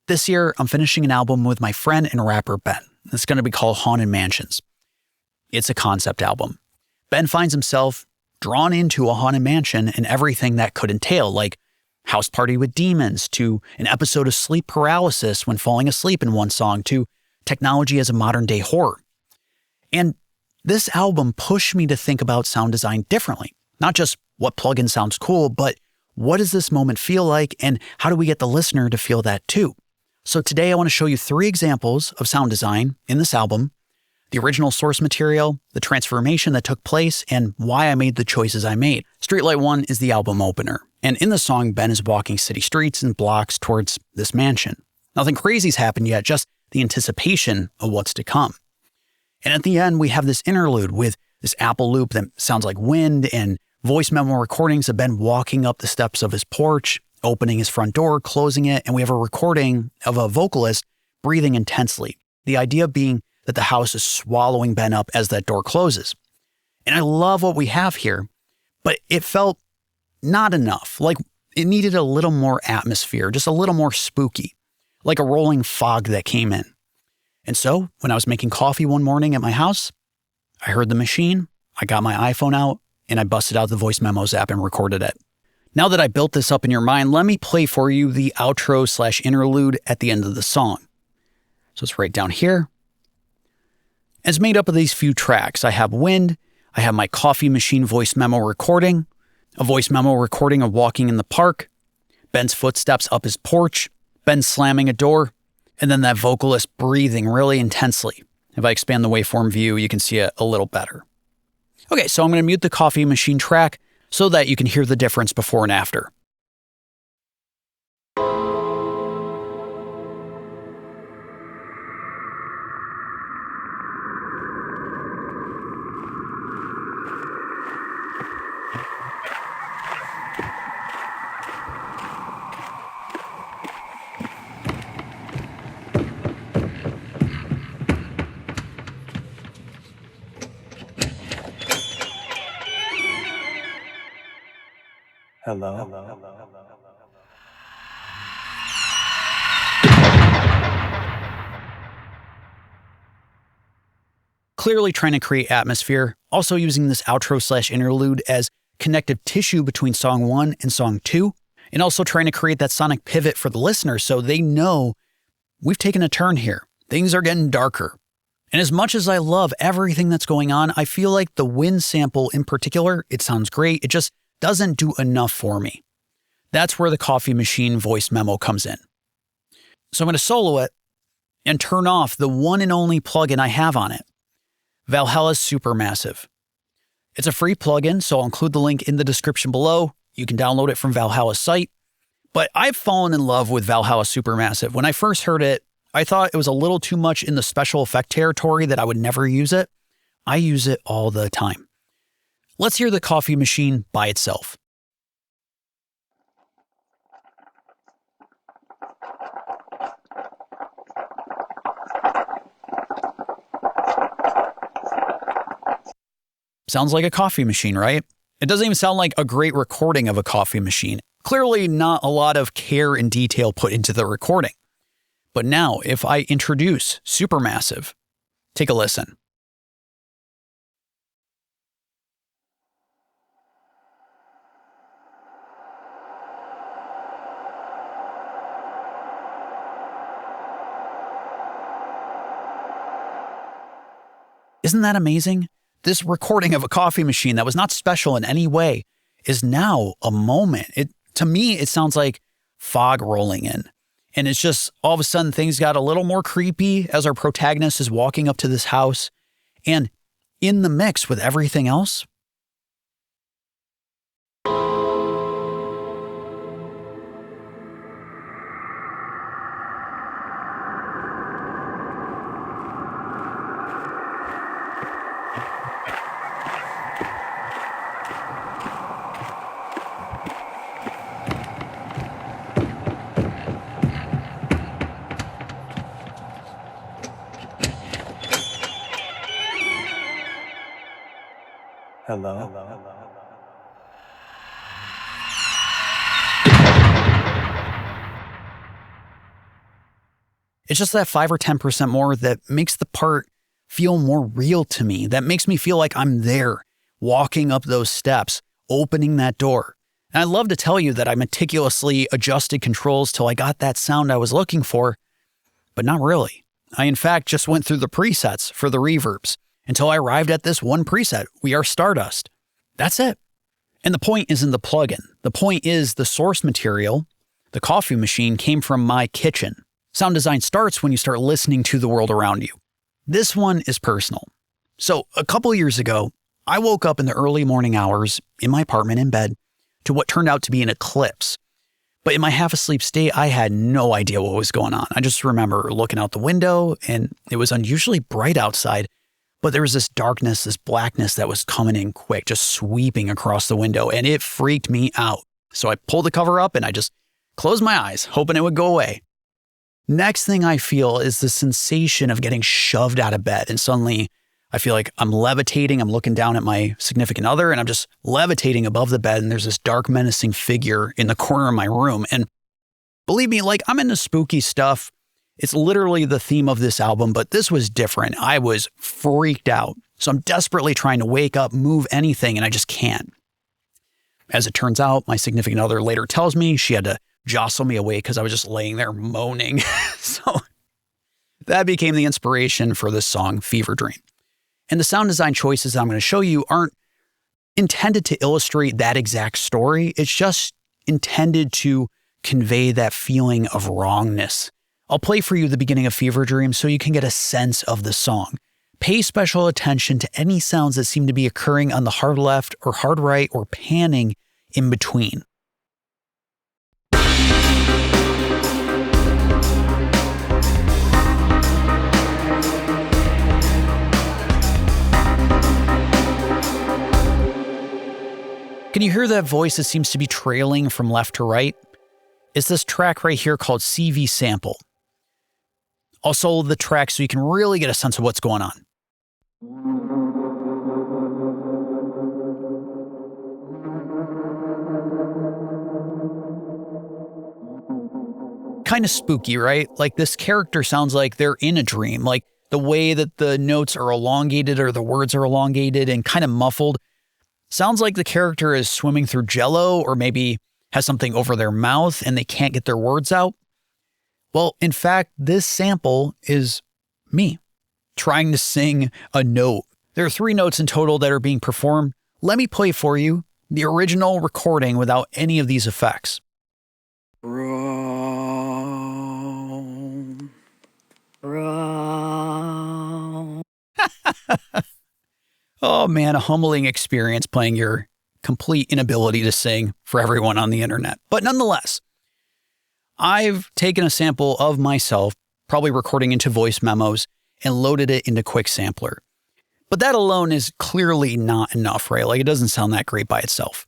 This year, I'm finishing an album with my friend and rapper Ben. It's going to be called Haunted Mansions. It's a concept album. Ben finds himself drawn into a haunted mansion and everything that could entail, like House Party with Demons, to an episode of sleep paralysis when falling asleep in one song, to technology as a modern-day horror. And this album pushed me to think about sound design differently. Not just what plugin sounds cool, but what does this moment feel like, and how do we get the listener to feel that too? So today I want to show you 3 examples of sound design in this album, the original source material, the transformation that took place, and why I made the choices I made. Streetlight 1 is the album opener, and in the song, Ben is walking city streets and blocks towards this mansion. Nothing crazy's happened yet, just the anticipation of what's to come. And at the end, we have this interlude with this Apple loop that sounds like wind and voice memo recordings of Ben walking up the steps of his porch, opening his front door, closing it, and we have a recording of a vocalist breathing intensely. The idea being that the house is swallowing Ben up as that door closes. And I love what we have here, but it felt not enough. Like it needed a little more atmosphere, just a little more spooky, like a rolling fog that came in. And so when I was making coffee one morning at my house, I heard the machine, I got my iPhone out, and I busted out the Voice Memos app and recorded it. Now that I built this up in your mind, let me play for you the outro/interlude at the end of the song. So it's right down here. It's made up of these few tracks. I have wind, I have my coffee machine voice memo recording, a voice memo recording of walking in the park, Ben's footsteps up his porch, Ben slamming a door, and then that vocalist breathing really intensely. If I expand the waveform view, you can see it a little better. Okay, so I'm going to mute the coffee machine track so that you can hear the difference before and after. Hello. Clearly trying to create atmosphere, also using this outro/interlude as connective tissue between song 1 and song 2, and also trying to create that sonic pivot for the listener so they know we've taken a turn here. Things are getting darker. And as much as I love everything that's going on, I feel like the wind sample in particular, it sounds great, it just doesn't do enough for me. That's where the coffee machine voice memo comes in. So I'm going to solo it and turn off the one and only plugin I have on it, Valhalla Supermassive. It's a free plugin, so I'll include the link in the description below. You can download it from Valhalla's site. But I've fallen in love with Valhalla Supermassive. When I first heard it, I thought it was a little too much in the special effect territory that I would never use it. I use it all the time. Let's hear the coffee machine by itself. Sounds like a coffee machine, right? It doesn't even sound like a great recording of a coffee machine. Clearly not a lot of care and detail put into the recording. But now, if I introduce Supermassive, take a listen. Isn't that amazing? This recording of a coffee machine that was not special in any way is now a moment. To me, it sounds like fog rolling in. And it's just all of a sudden things got a little more creepy as our protagonist is walking up to this house. And in the mix with everything else, Hello. It's just that 5 or 10% more that makes the part feel more real to me, that makes me feel like I'm there, walking up those steps, opening that door. And I'd love to tell you that I meticulously adjusted controls till I got that sound I was looking for, but not really. I, in fact, just went through the presets for the reverbs until I arrived at this one preset, We Are Stardust. That's it. And the point isn't the plugin. The point is the source material, the coffee machine, came from my kitchen. Sound design starts when you start listening to the world around you. This one is personal. So a couple years ago, I woke up in the early morning hours in my apartment in bed to what turned out to be an eclipse. But in my half-asleep state, I had no idea what was going on. I just remember looking out the window and it was unusually bright outside, but there was this darkness, this blackness that was coming in quick, just sweeping across the window, and it freaked me out. So I pulled the cover up and I just closed my eyes, hoping it would go away. Next thing I feel is the sensation of getting shoved out of bed, and suddenly I feel like I'm levitating. I'm looking down at my significant other and I'm just levitating above the bed, and there's this dark, menacing figure in the corner of my room. And believe me, like, I'm into spooky stuff. It's literally the theme of this album, but this was different. I was freaked out. So I'm desperately trying to wake up, move anything, and I just can't. As it turns out, my significant other later tells me she had to jostle me away because I was just laying there moaning. So that became the inspiration for this song, Fever Dream. And the sound design choices that I'm going to show you aren't intended to illustrate that exact story. It's just intended to convey that feeling of wrongness. I'll play for you the beginning of Fever Dream so you can get a sense of the song. Pay special attention to any sounds that seem to be occurring on the hard left or hard right or panning in between. Can you hear that voice that seems to be trailing from left to right? It's this track right here called CV Sample. I'll solo the track so you can really get a sense of what's going on. Kind of spooky, right? Like, this character sounds like they're in a dream. Like, the way that the notes are elongated or the words are elongated and kind of muffled. Sounds like the character is swimming through jello or maybe has something over their mouth and they can't get their words out. Well, in fact, this sample is me trying to sing a note. There are 3 notes in total that are being performed. Let me play for you the original recording without any of these effects. Oh man, a humbling experience playing your complete inability to sing for everyone on the internet. But nonetheless, I've taken a sample of myself, probably recording into voice memos, and loaded it into Quick Sampler. But that alone is clearly not enough, right? Like, it doesn't sound that great by itself.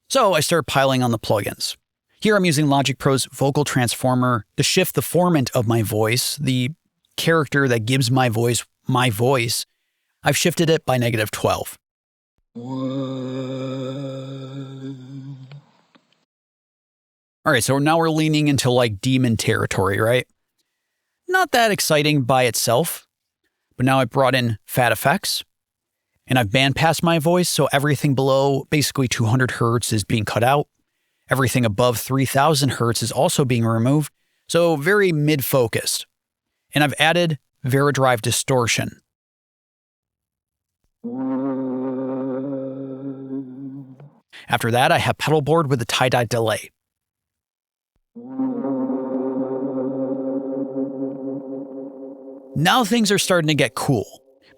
So I started piling on the plugins. Here I'm using Logic Pro's Vocal Transformer to shift the formant of my voice, the character that gives my voice. I've shifted it by -12. All right, so now we're leaning into like demon territory, right? Not that exciting by itself, but now I brought in fat effects and I've bandpassed my voice, so everything below basically 200 hertz is being cut out. Everything above 3000 hertz is also being removed, so very mid-focused. And I've added Veridrive distortion. After that, I have Pedalboard with a tie-dye delay. Now things are starting to get cool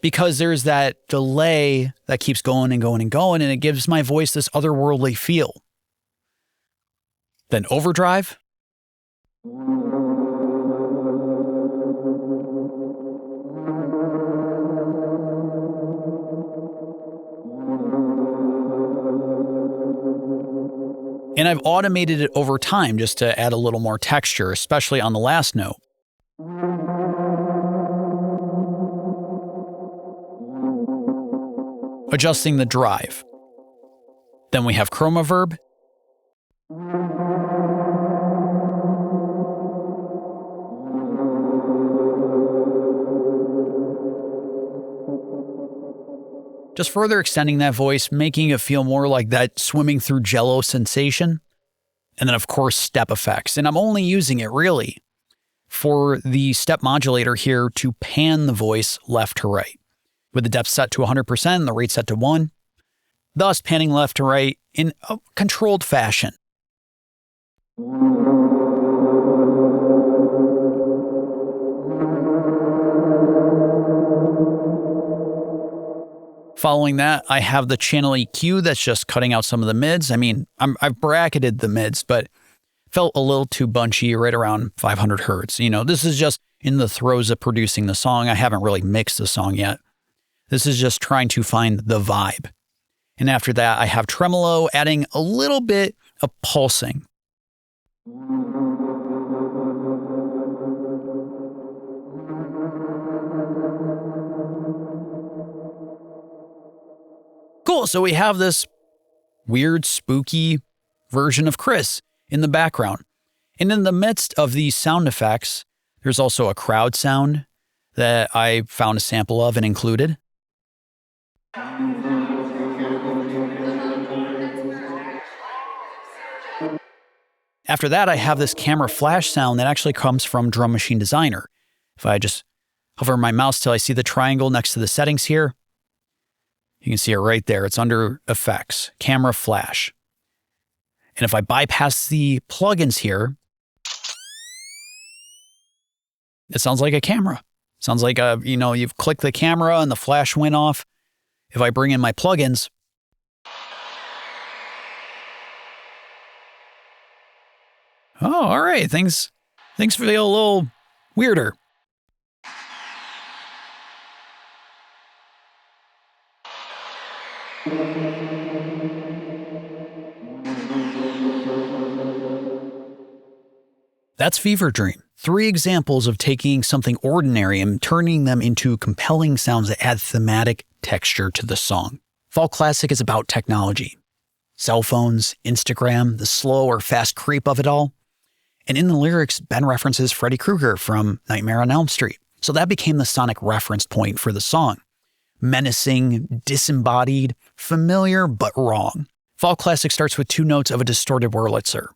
because there's that delay that keeps going and going and going, and it gives my voice this otherworldly feel. Then overdrive. And I've automated it over time just to add a little more texture, especially on the last note. Adjusting the drive. Then we have chroma verb. just further extending that voice, making it feel more like that swimming through jello sensation. And then, of course, step effects. And I'm only using it really for the step modulator here to pan the voice left to right, with the depth set to 100% and the rate set to 1, thus panning left to right in a controlled fashion. Following that, I have the channel EQ that's just cutting out some of the mids. I mean, I've bracketed the mids, but felt a little too bunchy right around 500 hertz. This is just in the throes of producing the song. I haven't really mixed the song yet. This is just trying to find the vibe. And after that, I have tremolo, adding a little bit of pulsing. Cool, so we have this weird, spooky version of Chris in the background. And in the midst of these sound effects, there's also a crowd sound that I found a sample of and included. After that, I have this camera flash sound that actually comes from Drum Machine Designer. If I just hover my mouse till I see the triangle next to the settings here, you can see it right there. It's under Effects, Camera Flash. And if I bypass the plugins here, it sounds like a camera. It sounds like you've clicked the camera and the flash went off. If I bring in my plugins, oh, all right, things feel a little weirder. That's Fever Dream. 3 examples of taking something ordinary and turning them into compelling sounds that add thematic texture to the song. Fall Classic is about technology. Cell phones, Instagram, the slow or fast creep of it all. And in the lyrics, Ben references Freddy Krueger from Nightmare on Elm Street. So that became the sonic reference point for the song. Menacing, disembodied, familiar, but wrong. Fall Classic starts with 2 notes of a distorted Wurlitzer.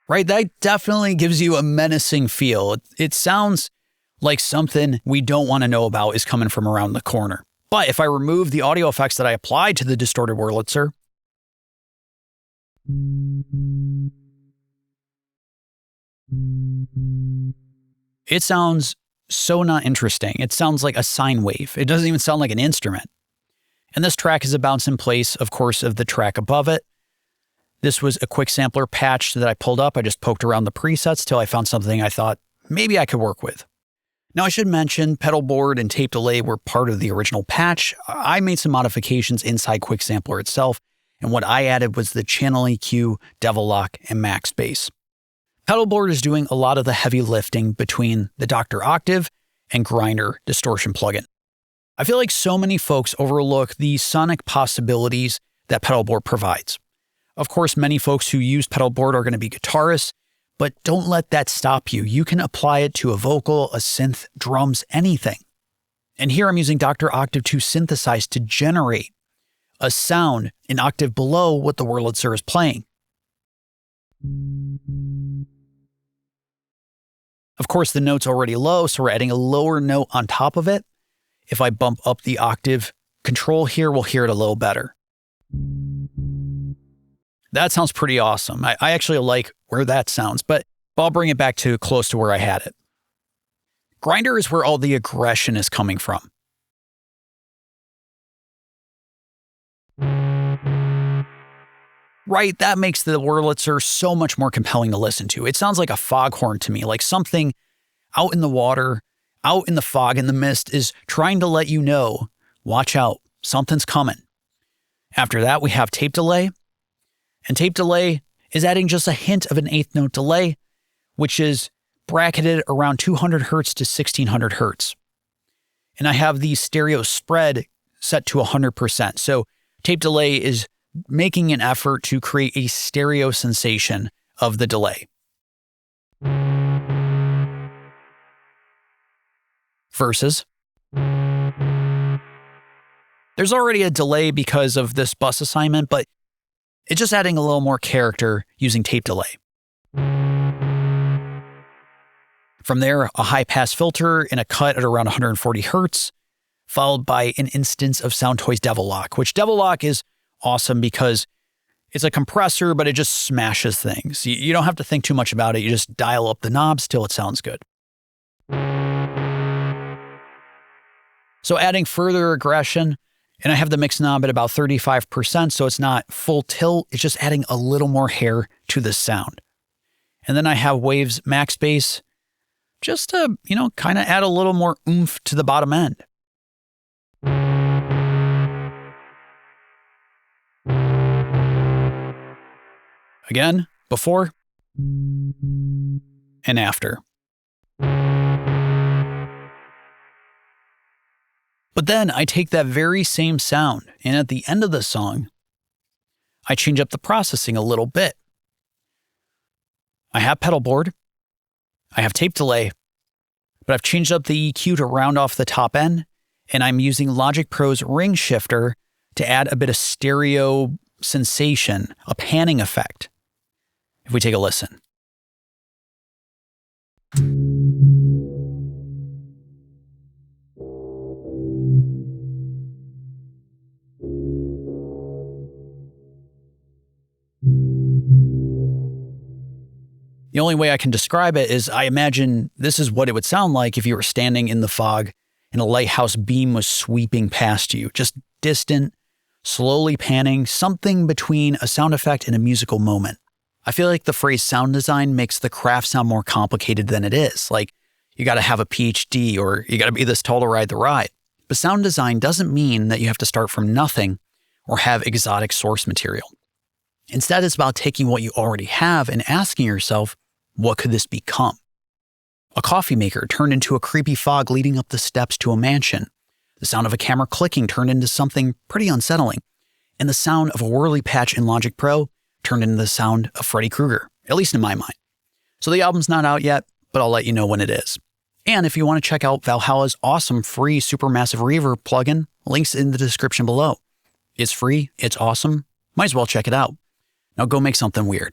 Right, that definitely gives you a menacing feel. It sounds like something we don't want to know about is coming from around the corner. But if I remove the audio effects that I applied to the distorted Wurlitzer, it sounds so not interesting. It sounds like a sine wave. It doesn't even sound like an instrument. And this track is a bounce in place, of course, of the track above it. This was a quick sampler patch that I pulled up. I just poked around the presets till I found something I thought maybe I could work with. Now, I should mention Pedalboard and tape delay were part of the original patch. I made some modifications inside Quick Sampler itself, and what I added was the channel EQ, Devil Lock, and max bass. Pedalboard is doing a lot of the heavy lifting between the Dr. Octave and Grinder distortion plugin. I feel like so many folks overlook the sonic possibilities that Pedalboard provides. Of course, many folks who use Pedalboard are going to be guitarists, but don't let that stop you. You can apply it to a vocal, a synth, drums, anything. And here I'm using Dr. Octave to synthesize to generate a sound an octave below what the Wurlitzer is playing. Of course, the note's already low, so we're adding a lower note on top of it. If I bump up the octave control here, we'll hear it a little better. That sounds pretty awesome. I actually like where that sounds, but I'll bring it back to close to where I had it. Grinder is where all the aggression is coming from. Right, that makes the Wurlitzer so much more compelling to listen to. It sounds like a foghorn to me, like something out in the water, out in the fog and the mist is trying to let you know, watch out, something's coming. After that, we have tape delay. And tape delay is adding just a hint of an 8th note delay, which is bracketed around 200 hertz to 1600 hertz. And I have the stereo spread set to 100%. So tape delay is making an effort to create a stereo sensation of the delay. versus. There's already a delay because of this bus assignment, but it's just adding a little more character using tape delay. From there, a high-pass filter in a cut at around 140 hertz, followed by an instance of Soundtoys Devil Lock, which Devil Lock is awesome because it's a compressor, but it just smashes things. You don't have to think too much about it. You just dial up the knobs till it sounds good. So adding further aggression, and I have the mix knob at about 35%, so it's not full tilt. It's just adding a little more hair to the sound. And then I have Waves Max Bass just to, kind of add a little more oomph to the bottom end. Again, before and after. But then I take that very same sound, and at the end of the song, I change up the processing a little bit. I have Pedalboard, I have tape delay, but I've changed up the EQ to round off the top end, and I'm using Logic Pro's ring shifter to add a bit of stereo sensation, a panning effect. If we take a listen. The only way I can describe it is I imagine this is what it would sound like if you were standing in the fog and a lighthouse beam was sweeping past you. Just distant, slowly panning, something between a sound effect and a musical moment. I feel like the phrase sound design makes the craft sound more complicated than it is. Like, you got to have a PhD or you got to be this tall to ride the ride. But sound design doesn't mean that you have to start from nothing or have exotic source material. Instead, it's about taking what you already have and asking yourself, what could this become? A coffee maker turned into a creepy fog leading up the steps to a mansion. The sound of a camera clicking turned into something pretty unsettling. And the sound of a whirly patch in Logic Pro turned into the sound of Freddy Krueger, at least in my mind. So the album's not out yet, but I'll let you know when it is. And if you want to check out Valhalla's awesome free Supermassive Reverb plugin, links in the description below. It's free, it's awesome, might as well check it out. Now go make something weird.